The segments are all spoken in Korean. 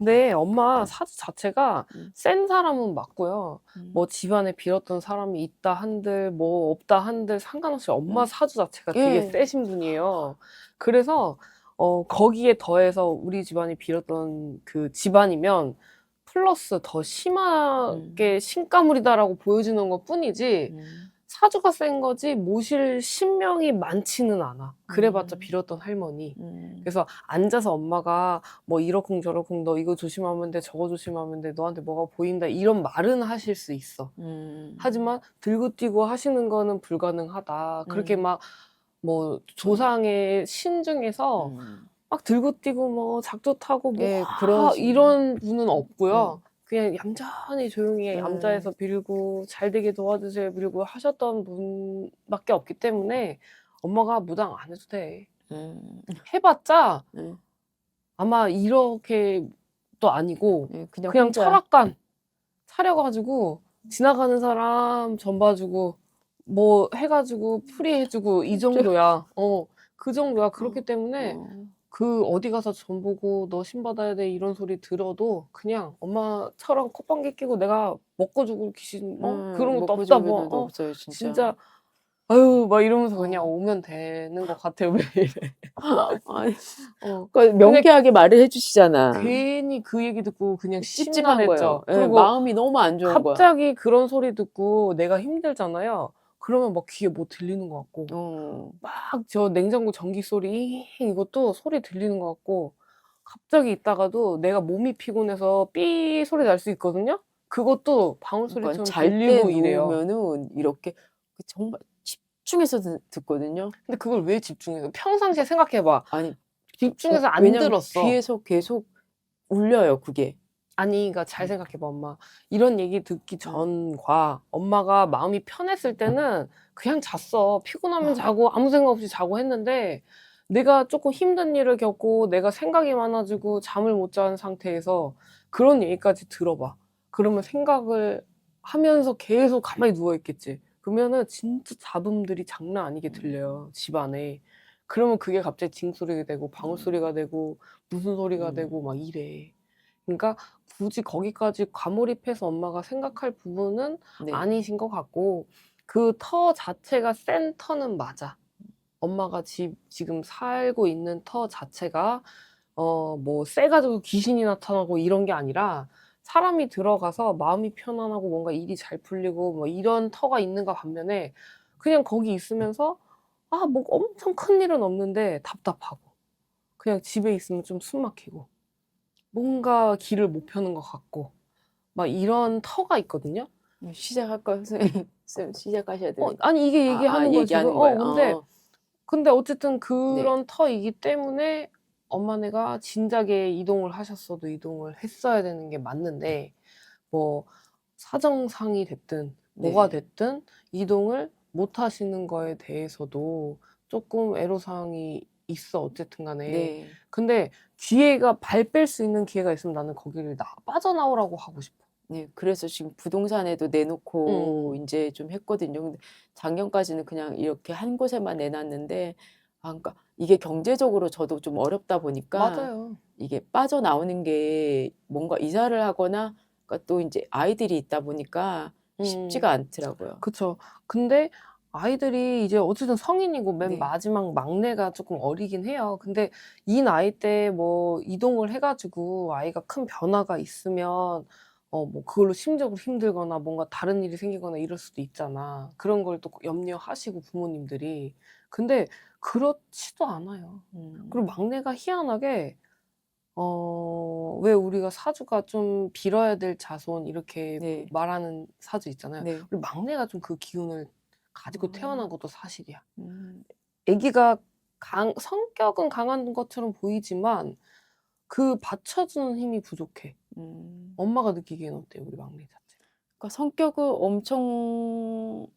근데 엄마 사주 자체가 음. 센 사람은 맞고요. 음. 뭐 집안에 빌었던 사람이 있다 한들 뭐 없다 한들 상관없이 엄마 음. 사주 자체가 되게 예. 세신 분이에요. 그래서 거기에 더해서 우리 집안이 빌었던 그 집안이면 플러스 더 심하게 신가물이다라고 보여주는 것 뿐이지 사주가 센 거지 모실 신명이 많지는 않아. 그래봤자 빌었던 할머니. 그래서 앉아서 엄마가 뭐 이러쿵저러쿵 너 이거 조심하면 돼 저거 조심하면 돼 너한테 뭐가 보인다 이런 말은 하실 수 있어. 하지만 들고 뛰고 하시는 거는 불가능하다. 그렇게 막 뭐 조상의 신 중에서 막 들고 뛰고 뭐 작두 타고 뭐 예, 그러시. 이런 분은 없고요. 그냥 얌전히 조용히 앉아서 빌고 잘 되게 도와주세요 빌고 하셨던 분밖에 없기 때문에 엄마가 무당 안 해도 돼. 해봤자 아마 이렇게 또 아니고 예, 그냥 혼자. 철학관 차려가지고 지나가는 사람 전 봐주고 뭐 해가지고 풀이해주고 이 정도야. 그 정도야. 그렇기 때문에 그 어디 가서 전 보고 너 신 받아야 돼 이런 소리 들어도 그냥 엄마처럼 콧방귀 끼고 내가 먹고 죽을 귀신 그런 것도 먹고 없다 죽을 뭐 일도 없어요, 진짜. 진짜 아유 막 이러면서 그냥 오면 되는 것 같아요 매일. 아니, 그러니까 명쾌하게 말을 해주시잖아. 괜히 그 얘기 듣고 그냥 찝찝한 거예요. 심란했죠. 예, 그리고 마음이 너무 안 좋은 거야. 갑자기 그런 소리 듣고 내가 힘들잖아요. 그러면 막 귀에 뭐 들리는 것 같고 막 저 냉장고 전기 소리 이것도 소리 들리는 것 같고 갑자기 있다가도 내가 몸이 피곤해서 삐 소리 날 수 있거든요. 그것도 방울 그러니까 소리처럼 잘 때 들리고 이래요. 누우면은 이렇게 정말 집중해서 듣거든요. 근데 그걸 왜 집중해서 평상시에 생각해봐. 아니, 집중해서 안 왜냐면 들었어. 귀에서 계속 울려요, 그게. 아니, 그러니까 잘 생각해봐, 엄마. 이런 얘기 듣기 전과 엄마가 마음이 편했을 때는 그냥 잤어. 피곤하면 자고 아무 생각 없이 자고 했는데 내가 조금 힘든 일을 겪고 내가 생각이 많아지고 잠을 못 자는 상태에서 그런 얘기까지 들어봐. 그러면 생각을 하면서 계속 가만히 누워있겠지. 그러면은 진짜 잡음들이 장난 아니게 들려요, 집안에. 그러면 그게 갑자기 징소리가 되고 방울소리가 되고 무슨 소리가 되고 막 이래. 그러니까 굳이 거기까지 과몰입해서 엄마가 생각할 부분은 네. 아니신 것 같고 그 터 자체가 센 터는 맞아. 엄마가 지금 살고 있는 터 자체가 뭐 세가지고 귀신이 나타나고 이런 게 아니라 사람이 들어가서 마음이 편안하고 뭔가 일이 잘 풀리고 뭐 이런 터가 있는가 반면에 그냥 거기 있으면서 뭐 엄청 큰 일은 없는데 답답하고 그냥 집에 있으면 좀 숨 막히고 뭔가 길을 못 펴는 것 같고 막 이런 터가 있거든요. 시작할까요, 선생님? 쌤 시작하셔야 되니까. 아니 이게 얘기하는 거예요 지금. 얘기하는 거예요. 근데 어쨌든 네. 그런 터이기 때문에 엄마네가 진작에 이동을 하셨어도 이동을 했어야 되는 게 맞는데 뭐 사정상이 됐든 뭐가 됐든 이동을 못 하시는 거에 대해서도 조금 애로사항이 있어 어쨌든 간에. 네. 근데 기회가 발 뺄 수 있는 기회가 있으면 나는 거기를 빠져나오라고 하고 싶어. 네, 그래서 지금 부동산에도 내놓고 이제 좀 했거든요. 근데 작년까지는 그냥 이렇게 한 곳에만 내놨는데, 그러니까 이게 경제적으로 저도 좀 어렵다 보니까 맞아요. 이게 빠져나오는 게 뭔가 이사를 하거나, 그러니까 또 이제 아이들이 있다 보니까 쉽지가 않더라고요. 그쵸. 근데 아이들이 이제 어쨌든 성인이고 맨 네. 마지막 막내가 조금 어리긴 해요. 근데 이 나이 때 뭐 이동을 해가지고 아이가 큰 변화가 있으면 뭐 그걸로 심적으로 힘들거나 뭔가 다른 일이 생기거나 이럴 수도 있잖아. 그런 걸 또 염려하시고 부모님들이. 근데 그렇지도 않아요. 그리고 막내가 희한하게 왜 우리가 사주가 좀 빌어야 될 자손 이렇게 네. 말하는 사주 있잖아요. 네. 우리 막내가 좀 그 기운을 가지고 태어난 것도 사실이야. 애기가 성격은 강한 것처럼 보이지만 그 받쳐주는 힘이 부족해. 엄마가 느끼기엔 어때요, 우리 막내 자체? 그러니까 성격은 엄청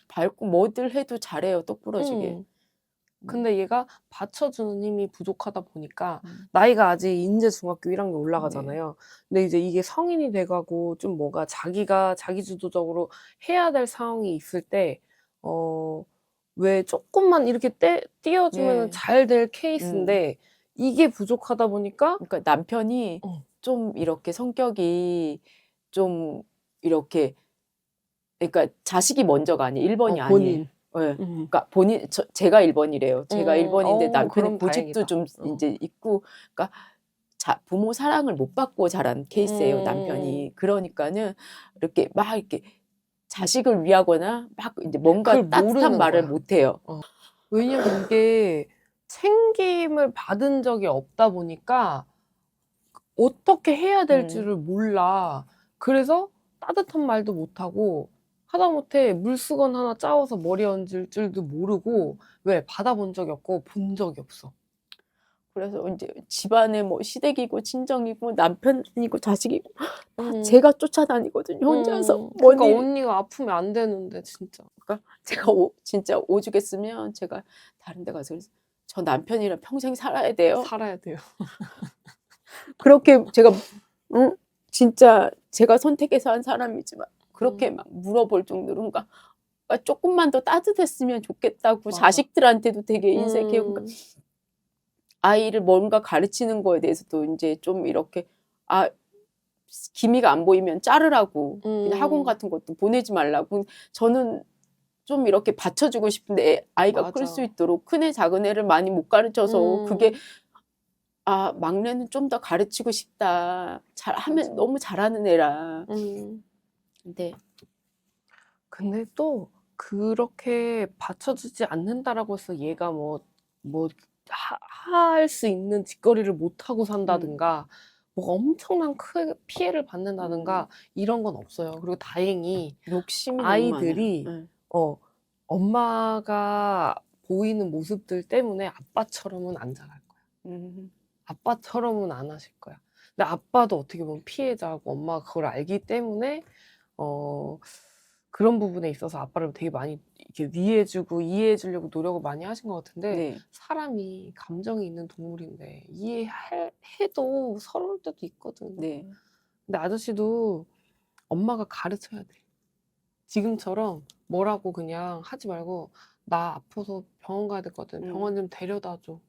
밝고 뭐들 해도 잘해요, 똑부러지게. 근데 얘가 받쳐주는 힘이 부족하다 보니까 나이가 아직 이제 중학교 1학년 올라가잖아요. 근데 이제 이게 성인이 돼가고 좀 뭐가 자기가 자기주도적으로 해야 될 상황이 있을 때 왜 조금만 이렇게 띄워주면 잘 될 케이스인데 이게 부족하다 보니까 그러니까 남편이 좀 이렇게 성격이 좀 이렇게 그러니까 자식이 먼저가 아니에요. 1번이 아니에요. 본인. 예. 그러니까 제가 1번이래요. 제가 1번인데 남편이 그럼 고집도 다행이다. 좀 이제 있고 그러니까 부모 사랑을 못 받고 자란 케이스예요, 남편이. 그러니까는 이렇게 막 이렇게 자식을 위하거나 막 이제 뭔가 그걸 따뜻한 모르는 말을 거야. 못 해요. 왜냐면 이게 챙김을 받은 적이 없다 보니까 어떻게 해야 될지를 몰라. 그래서 따뜻한 말도 못하고 하다못해 물수건 하나 짜워서 머리에 얹을 줄도 모르고 왜 받아본 적이 없고 본 적이 없어. 그래서 이제 집안에 뭐 시댁이고 친정이고 남편이고 자식이고 다 음. 제가 쫓아다니거든요, 혼자서. 그러니까 뭔 일. 언니가 아프면 안 되는데 진짜. 그러니까 제가 진짜 오죽했으면 제가 다른 데 가서 저 남편이랑 평생 살아야 돼요. 살아야 돼요. 그렇게 제가 진짜 제가 선택해서 한 사람이지만 그렇게 막 물어볼 정도로 그러니까 조금만 더 따뜻했으면 좋겠다고 맞아. 자식들한테도 되게 인색해요. 음. 그러니까 아이를 뭔가 가르치는 거에 대해서도 이제 좀 이렇게 기미가 안 보이면 자르라고 그냥 학원 같은 것도 보내지 말라고 저는 좀 이렇게 받쳐주고 싶은데 아이가 클 수 맞아. 있도록 큰애 작은 애를 많이 못 가르쳐서 그게 막내는 좀 더 가르치고 싶다. 잘하면 맞아. 너무 잘하는 애라. 근데 또 그렇게 받쳐주지 않는다라고 해서 얘가 할 수 있는 짓거리를 못하고 산다든가 뭐가 엄청난 피해를 받는다든가 이런 건 없어요. 그리고 다행히 욕심이 너무 아이들이 많아요. 엄마가 보이는 모습들 때문에 아빠처럼은 안 자랄 거야. 아빠처럼은 안 하실 거야. 근데 아빠도 어떻게 보면 피해자고 엄마가 그걸 알기 때문에 그런 부분에 있어서 아빠를 되게 많이 이렇게 위해주고 이해해주려고 노력을 많이 하신 것 같은데 네. 사람이 감정이 있는 동물인데 이해해도 서러울 때도 있거든. 네. 근데 아저씨도 엄마가 가르쳐야 돼. 지금처럼 뭐라고 그냥 하지 말고 나 아파서 병원 가야 될 것 같아. 병원 좀 데려다 줘.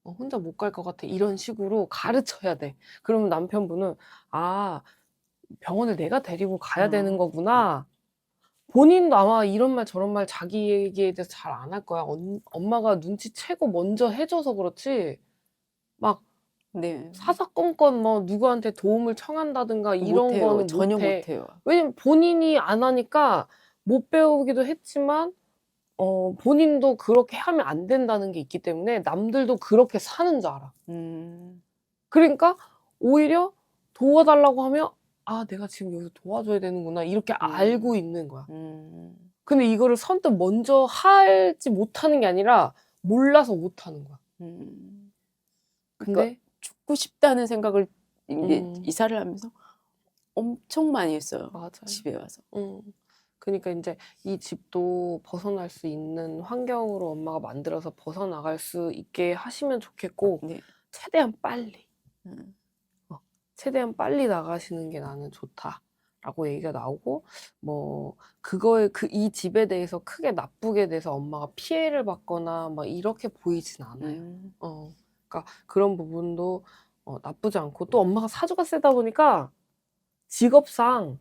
혼자 못 갈 것 같아. 이런 식으로 가르쳐야 돼. 그러면 남편분은 병원을 내가 데리고 가야 되는 거구나. 본인도 아마 이런 말 저런 말 자기 얘기에 대해서 잘 안 할 거야. 엄마가 눈치채고 먼저 해줘서 그렇지. 막 네. 사사건건 누구한테 도움을 청한다든가 이런 못해요. 거는 전혀 못해. 못해요. 왜냐면 본인이 안 하니까 못 배우기도 했지만 본인도 그렇게 하면 안 된다는 게 있기 때문에 남들도 그렇게 사는 줄 알아. 그러니까 오히려 도와달라고 하면 내가 지금 여기서 도와줘야 되는구나 이렇게 알고 있는 거야. 근데 이거를 선뜻 먼저 하지 못하는 게 아니라 몰라서 못하는 거야. 그러니까 근데 죽고 싶다는 생각을 이제 이사를 하면서 엄청 많이 했어요. 맞아요. 집에 와서. 그러니까 이제 이 집도 벗어날 수 있는 환경으로 엄마가 만들어서 벗어나갈 수 있게 하시면 좋겠고 네. 최대한 빨리 최대한 빨리 나가시는 게 나는 좋다라고 얘기가 나오고 이 집에 대해서 크게 나쁘게 돼서 엄마가 피해를 받거나 막 이렇게 보이진 않아요. 그러니까 그런 부분도 나쁘지 않고 또 엄마가 사주가 세다 보니까 직업상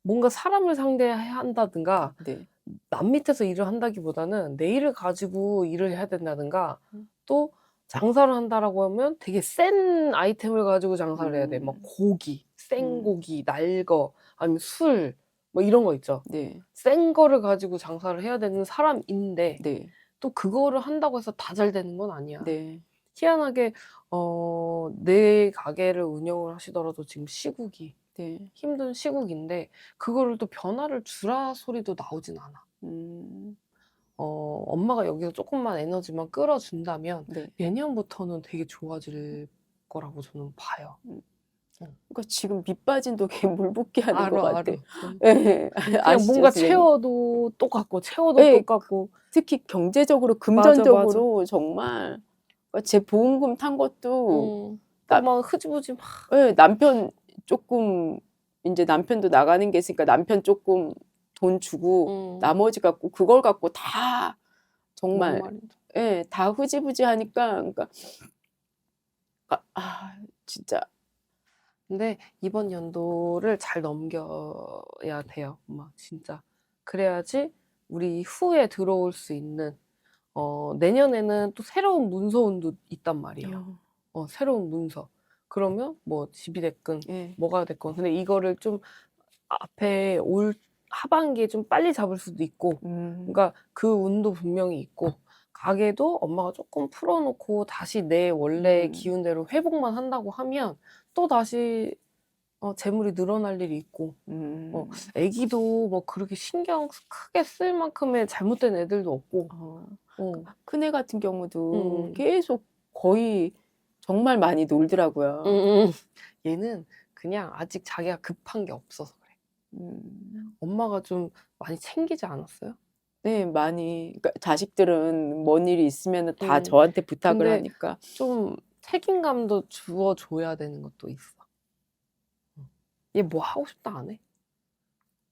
뭔가 사람을 상대해야 한다든가 네. 남 밑에서 일을 한다기보다는 내 일을 가지고 일을 해야 된다든가 또 장사를 한다라고 하면 되게 센 아이템을 가지고 장사를 해야 돼. 막 고기, 생고기, 날거, 아니면 술, 이런 거 있죠. 네. 센 거를 가지고 장사를 해야 되는 사람인데 네. 또 그거를 한다고 해서 다 잘 되는 건 아니야. 네. 희한하게 내 가게를 운영을 하시더라도 지금 시국이 네. 힘든 시국인데 그거를 또 변화를 주라 소리도 나오진 않아. 엄마가 여기서 조금만 에너지만 끌어준다면 네. 내년부터는 되게 좋아질 거라고 저는 봐요. 그러니까 지금 밑 빠진 독에 물 붓게 하는 것 알아. 같아. 네. 그냥 아시죠, 뭔가 선생님? 채워도 똑같고 채워도 네. 똑같고 특히 경제적으로 맞아. 금전적으로 정말 제 보험금 탄 것도 또 막 흐지부지 막 네, 남편 조금 이제 남편도 나가는 게 있으니까 남편 조금 돈 주고 나머지 갖고 그걸 갖고 다 정말 뭔 말인지. 예, 다 흐지부지 하니까 그러니까 진짜 근데 이번 연도를 잘 넘겨야 돼요, 엄마. 진짜. 그래야지 우리 후에 들어올 수 있는, 내년에는 또 새로운 문서운도 있단 말이에요. 새로운 문서. 그러면 뭐 집이 됐건, 예. 뭐가 됐건. 근데 이거를 좀 앞에 올 하반기에 좀 빨리 잡을 수도 있고, 그러니까 그 운도 분명히 있고, 가게도 엄마가 조금 풀어놓고 다시 내 원래 기운대로 회복만 한다고 하면 또 다시 재물이 늘어날 일이 있고, 애기도 뭐 그렇게 신경 크게 쓸 만큼의 잘못된 애들도 없고, 큰애 같은 경우도 음. 계속 거의 정말 많이 놀더라고요. 얘는 그냥 아직 자기가 급한 게 없어서 그래. 엄마가 좀 많이 챙기지 않았어요? 네, 많이. 그러니까 자식들은 뭔 일이 있으면 다 음. 저한테 부탁을 근데 하니까. 좀 책임감도 주어줘야 되는 것도 있어. 얘 뭐 하고 싶다 안 해?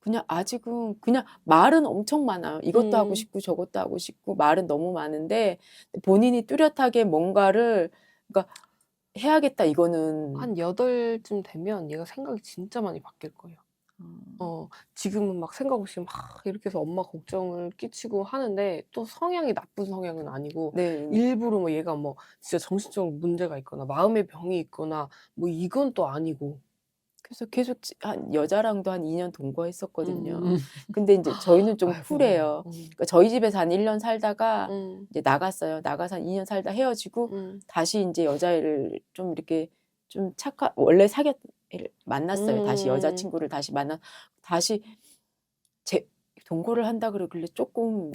그냥 아직은 그냥 말은 엄청 많아요. 이것도 하고 음. 싶고 저것도 하고 싶고 말은 너무 많은데 본인이 뚜렷하게 뭔가를 그러니까 해야겠다 이거는 한 8쯤 되면 얘가 생각이 진짜 많이 바뀔 거예요. 지금은 막 생각 없이 막 이렇게 해서 엄마 걱정을 끼치고 하는데 또 성향이 나쁜 성향은 아니고 네. 일부러 뭐 얘가 뭐 진짜 정신적으로 문제가 있거나 마음의 병이 있거나 뭐 이건 또 아니고. 그래서 계속 한 여자랑도 한 2년 동거했었거든요. 음. 근데 이제 저희는 좀 아이고. 쿨해요. 그러니까 저희 집에서 한 1년 살다가 음. 이제 나갔어요. 나가서 한 2년 살다 헤어지고 다시 이제 여자애를 좀 이렇게 좀 원래 애를 만났어요. 다시 여자친구를 다시 다시 동거를 한다 그러길래 조금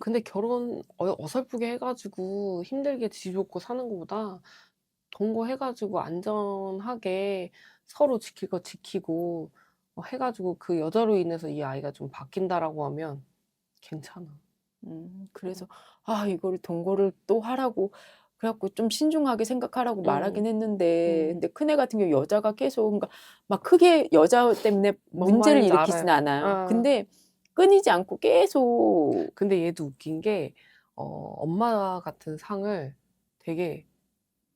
근데 결혼 어설프게 해가지고 힘들게 집 얻고 사는 것보다 동거해가지고 안전하게 서로 지킬 거 지키고 해가지고 그 여자로 인해서 이 아이가 좀 바뀐다라고 하면 괜찮아. 그래서 이거를 동거를 또 하라고 그래갖고 좀 신중하게 생각하라고 말하긴 했는데 근데 큰애 같은 경우 여자가 계속 그러니까 막 크게 여자 때문에 뭔 문제를 말인지 일으키진 알아요. 않아요. 근데 끊이지 않고 계속 근데 얘도 웃긴 게 엄마 같은 상을 되게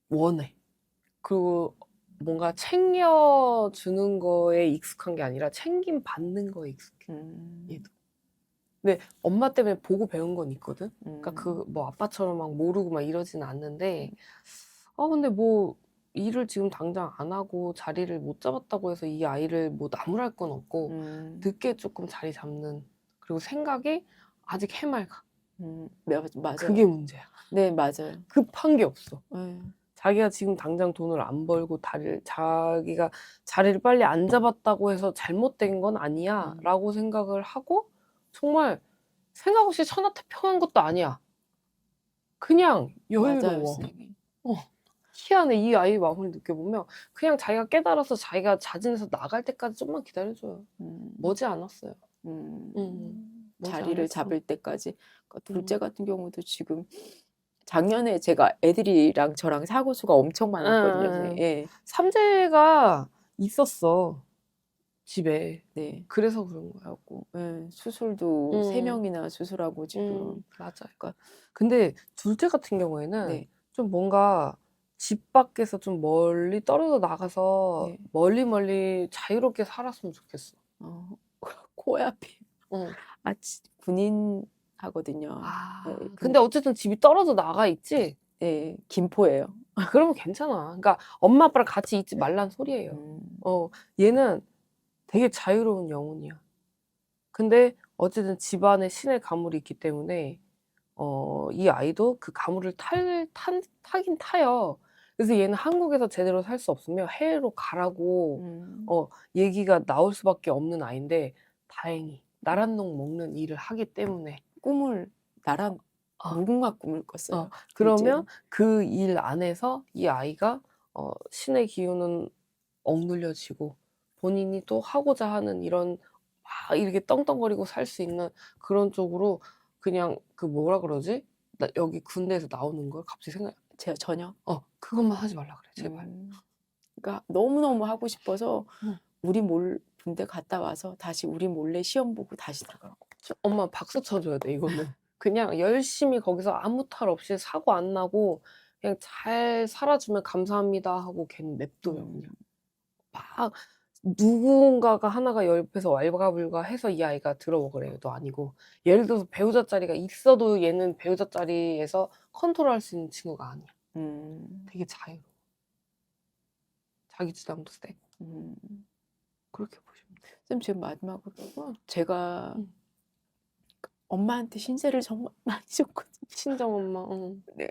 원해. 그리고 뭔가 챙겨주는 거에 익숙한 게 아니라 챙김 받는 거에 익숙해. 얘도. 근데 엄마 때문에 보고 배운 건 있거든. 그러니까 그 뭐 아빠처럼 막 모르고 막 이러지는 않는데, 근데 뭐 일을 지금 당장 안 하고 자리를 못 잡았다고 해서 이 아이를 뭐 나무랄 건 없고 늦게 조금 자리 잡는, 그리고 생각이 아직 해맑아. 네, 맞아요. 그게 문제야. 네, 맞아요. 급한 게 없어. 네. 자기가 지금 당장 돈을 안 벌고 자기가 자리를 빨리 안 잡았다고 해서 잘못된 건 아니야 라고 생각을 하고, 정말 생각 없이 천하태평한 것도 아니야. 그냥 맞아요, 여유로워. 선생님. 희한해. 이 아이의 마음을 느껴보면 그냥 자기가 깨달아서 자기가 자진해서 나갈 때까지 좀만 기다려줘요. 머지 않았어요. 머지 자리를 않았어. 잡을 때까지. 그러니까 둘째 같은 경우도 지금 작년에 제가 애들이랑 저랑 사고수가 엄청 많았거든요. 선생님. 예. 삼재가 있었어, 집에. 네. 그래서 그런 거야. 그래갖고 수술도 3명이나 수술하고 지금. 맞아요. 그러니까 근데 둘째 같은 경우에는 네. 좀 뭔가 집 밖에서 좀 멀리 떨어져 나가서 네. 멀리 자유롭게 살았으면 좋겠어. 코앞에 응. 군인 하거든요. 네, 근데 어쨌든 집이 떨어져 나가 있지? 네, 김포예요. 그러면 괜찮아. 그러니까 엄마 아빠랑 같이 있지 말란 소리예요. 얘는 되게 자유로운 영혼이야. 근데 어쨌든 집안에 신의 가물이 있기 때문에 이 아이도 그 가물을 타긴 타요. 그래서 얘는 한국에서 제대로 살 수 없으면 해외로 가라고 얘기가 나올 수밖에 없는 아이인데, 다행히 나랏농 먹는 일을 하기 때문에 꿈을 무궁화 꿈을 꿨어요. 그러면 그 일 안에서 이 아이가 신의 기운은 억눌려지고 본인이 또 하고자 하는 이런 막 이렇게 떵떵거리고 살 수 있는 그런 쪽으로, 그냥 그 뭐라 그러지? 나 여기 군대에서 나오는 걸 갑자기 제가 전혀 그것만 하지 말라 그래, 제발. 그러니까 너무너무 하고 싶어서 우리 군대 갔다 와서 다시 우리 몰래 시험 보고 다시 나가고. 엄마 박수 쳐줘야 돼, 이거는. 그냥 열심히 거기서 아무 탈 없이 사고 안 나고 그냥 잘 살아주면 감사합니다 하고 걔는 냅둬요. 그냥. 막 누군가가 하나가 옆에서 왈가불가해서 이 아이가 들어먹으래요도 아니고 예를 들어서 배우자 자리가 있어도 얘는 배우자 자리에서 컨트롤할 수 있는 친구가 아니야. 되게 자유로워. 자기 주장도 세고 그렇게 보시면 돼요. 선생님 제가 마지막으로 제가 엄마한테 신세를 정말 많이 졌거든요. 친정엄마. 네.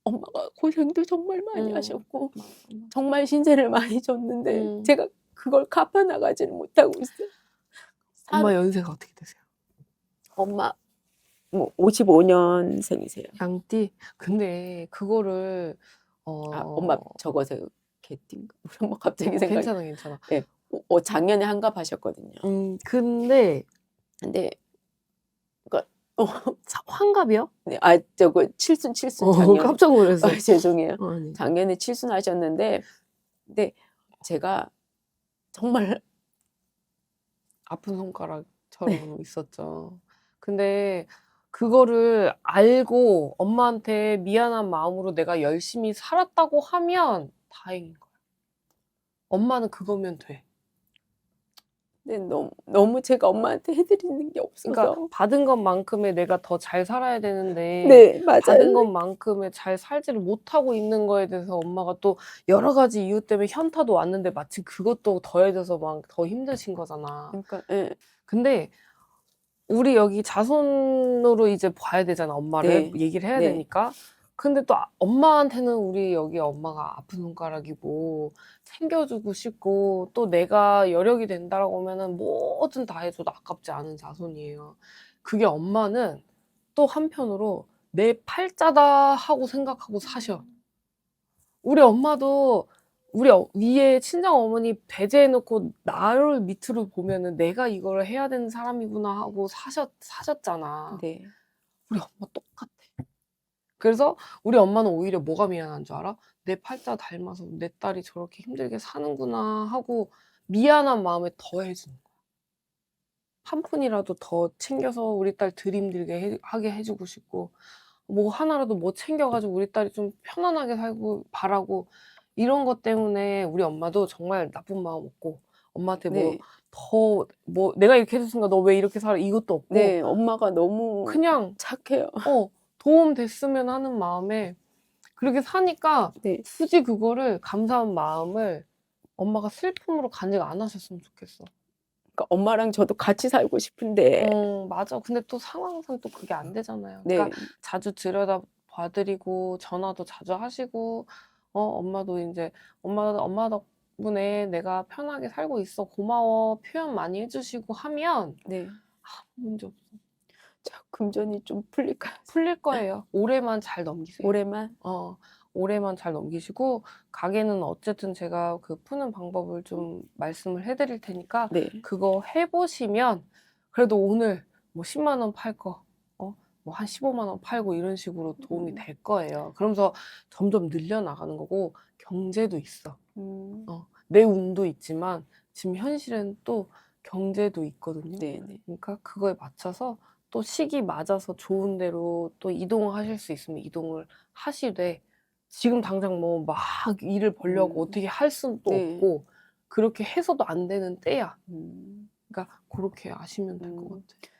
엄마가 고생도 정말 많이 하셨고 맞아. 정말 신세를 많이 졌는데 제가 그걸 갚아나가지를 못하고 있어요. 엄마 연세가 어떻게 되세요? 엄마 뭐 55년생이세요. 양띠. 근데 그거를 엄마 적어서 개띠인가? 우리 엄마 갑자기 생각이. 괜찮아. 네. 작년에 한갑하셨거든요. 근데 그러니까 환갑이요? 네, 저거 칠순 작년. 깜짝 놀랐어. 죄송해요. 아니. 작년에 칠순하셨는데, 근데 제가 정말 아픈 손가락처럼 있었죠. 근데 그거를 알고 엄마한테 미안한 마음으로 내가 열심히 살았다고 하면 다행인 거야. 엄마는 그거면 돼. 네, 너무 제가 엄마한테 해드리는 게 없어서. 그러니까 받은 것만큼의 내가 더 잘 살아야 되는데 네, 맞아요. 받은 것만큼의 잘 살지를 못하고 있는 거에 대해서 엄마가 또 여러 가지 이유 때문에 현타도 왔는데 마침 그것도 더해져서 막 더 힘드신 거잖아. 그러니까, 네. 근데 우리 여기 자손으로 이제 봐야 되잖아, 엄마를. 네. 얘기를 해야 네. 되니까. 근데 또 엄마한테는 우리 여기 엄마가 아픈 손가락이고 챙겨주고 싶고 또 내가 여력이 된다라고 하면은 뭐든 다 해줘도 아깝지 않은 자손이에요. 그게 엄마는 또 한편으로 내 팔자다 하고 생각하고 사셔. 우리 엄마도 우리 위에 친정 어머니 배제해놓고 나를 밑으로 보면은 내가 이걸 해야 되는 사람이구나 하고 사셨잖아. 네. 우리 엄마 똑같아. 그래서 우리 엄마는 오히려 뭐가 미안한 줄 알아? 내 팔자 닮아서 내 딸이 저렇게 힘들게 사는구나 하고 미안한 마음에 더 해주는 거야. 한 푼이라도 더 챙겨서 우리 딸 덜 힘들게 하게 해주고 싶고 뭐 하나라도 뭐 챙겨가지고 우리 딸이 좀 편안하게 살고 바라고 이런 것 때문에 우리 엄마도 정말 나쁜 마음 없고 엄마한테 네. 뭐 내가 이렇게 해줬으니까 너 왜 이렇게 살아 이것도 없고 네, 엄마가 너무 그냥 착해요. 도움 됐으면 하는 마음에 그렇게 사니까 네. 굳이 그거를 감사한 마음을 엄마가 슬픔으로 간직 안 하셨으면 좋겠어. 그러니까 엄마랑 저도 같이 살고 싶은데. 맞아. 근데 또 상황상 또 그게 안 되잖아요. 네. 그러니까 자주 들여다 봐드리고 전화도 자주 하시고 엄마도 이제 엄마 덕분에 내가 편하게 살고 있어 고마워 표현 많이 해주시고 하면 네. 문제 없어. 자, 금전이 좀 풀릴까요? 풀릴 거예요. 올해만 잘 넘기세요. 올해만 잘 넘기시고 가게는 어쨌든 제가 그 푸는 방법을 좀 말씀을 해드릴 테니까 네. 그거 해보시면 그래도 오늘 뭐 10만 원 팔 거 뭐 한 15만 원 팔고 이런 식으로 도움이 될 거예요. 그러면서 점점 늘려나가는 거고 경제도 있어. 내 운도 있지만 지금 현실은 또 경제도 있거든요. 네. 그러니까 그거에 맞춰서 또 시기 맞아서 좋은 데로 또 이동하실 수 있으면 이동을 하시되 지금 당장 뭐 막 일을 벌려고 어떻게 할 수는 또 네. 없고 그렇게 해서도 안 되는 때야. 그러니까 그렇게 아시면 될 것 같아요.